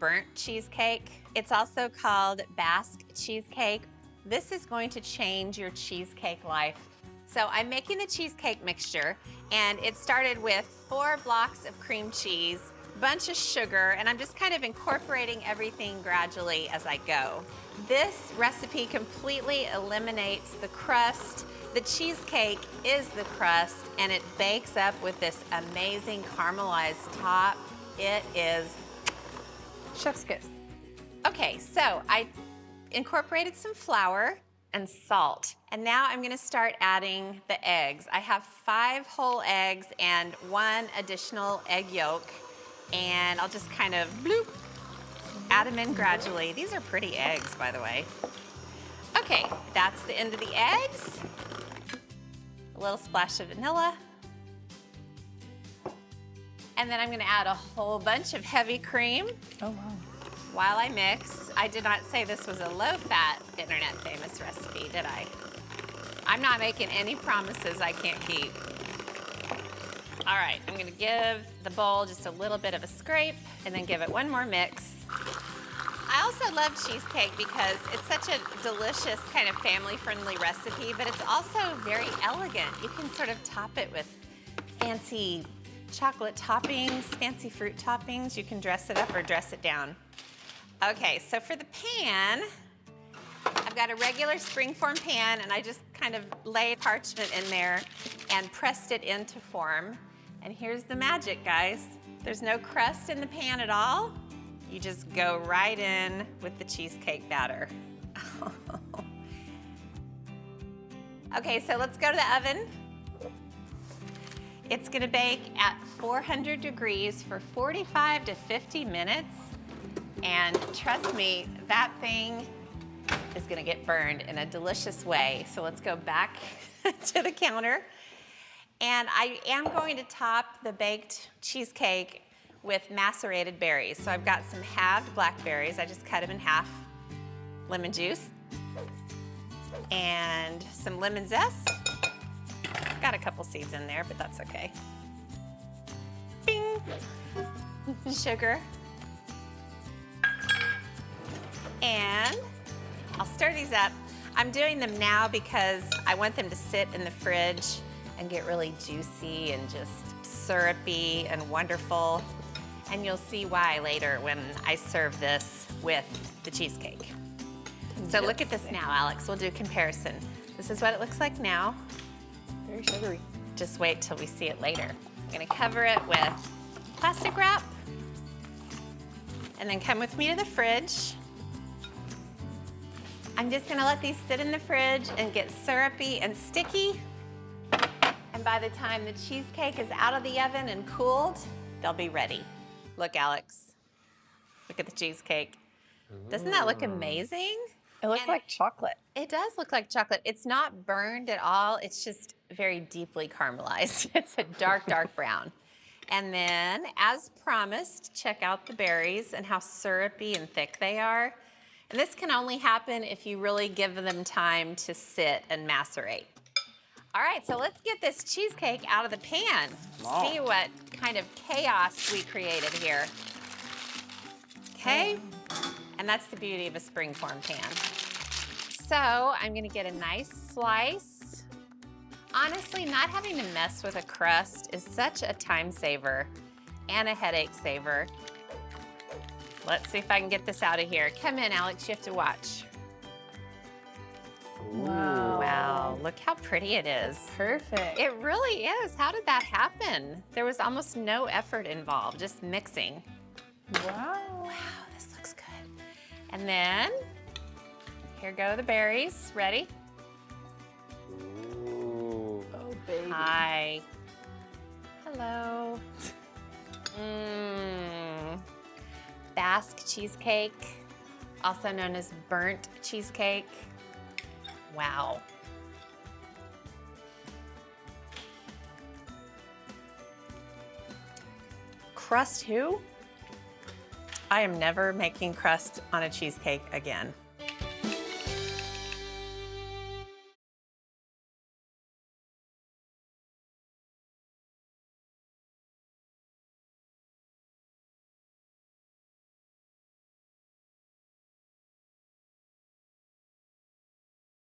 burnt cheesecake. It's also called Basque cheesecake. This is going to change your cheesecake life. So I'm making the cheesecake mixture, and it started with 4 blocks of cream cheese, a bunch of sugar, and I'm just kind of incorporating everything gradually as I go. This recipe completely eliminates the crust. The cheesecake is the crust, and it bakes up with this amazing caramelized top. It is chef's kiss. Okay, so I incorporated some flour and salt, and now I'm gonna start adding the eggs. I have 5 whole eggs and 1 additional egg yolk, and I'll just kind of bloop, add them in gradually. These are pretty eggs, by the way. Okay, that's the end of the eggs. A little splash of vanilla. And then I'm gonna add a whole bunch of heavy cream. Oh, wow. While I mix. I did not say this was a low-fat, internet-famous recipe, did I? I'm not making any promises I can't keep. All right, I'm gonna give the bowl just a little bit of a scrape and then give it one more mix. I also love cheesecake because it's such a delicious kind of family-friendly recipe, but it's also very elegant. You can sort of top it with fancy chocolate toppings, fancy fruit toppings. You can dress it up or dress it down. Okay, so for the pan, I've got a regular springform pan, and I just kind of laid parchment in there and pressed it into form. And here's the magic, guys. There's no crust in the pan at all. You just go right in with the cheesecake batter. Okay, so let's go to the oven. It's gonna bake at 400 degrees for 45 to 50 minutes. And trust me, that thing is gonna get burned in a delicious way. So let's go back to the counter. And I am going to top the baked cheesecake with macerated berries. So I've got some halved blackberries. I just cut them in half. Lemon juice. And some lemon zest. Got a couple seeds in there, but that's okay. Bing! Sugar. And I'll stir these up. I'm doing them now because I want them to sit in the fridge and get really juicy and just syrupy and wonderful. And you'll see why later when I serve this with the cheesecake. So look at this now, Alex. We'll do a comparison. This is what it looks like now. Very sugary. Just wait till we see it later. I'm gonna cover it with plastic wrap and then come with me to the fridge. I'm just gonna let these sit in the fridge and get syrupy and sticky. And by the time the cheesecake is out of the oven and cooled, they'll be ready. Look, Alex, look at the cheesecake. Doesn't that look amazing? It looks like chocolate. It does look like chocolate. It's not burned at all. It's just very deeply caramelized. It's a dark, dark brown. And then, as promised, check out the berries and how syrupy and thick they are. And this can only happen if you really give them time to sit and macerate. All right, so let's get this cheesecake out of the pan. See what kind of chaos we created here. Okay? And that's the beauty of a springform pan. So I'm gonna get a nice slice. Honestly, not having to mess with a crust is such a time saver and a headache saver. Let's see if I can get this out of here. Come in, Alex, you have to watch. Wow. Wow, look how pretty it is. Perfect. It really is. How did that happen? There was almost no effort involved, just mixing. Wow. Wow, this looks good. And then, here go the berries. Ready? Oh, baby. Hi. Hello. Mmm. Basque cheesecake, also known as burnt cheesecake. Wow. Crust who? I am never making crust on a cheesecake again.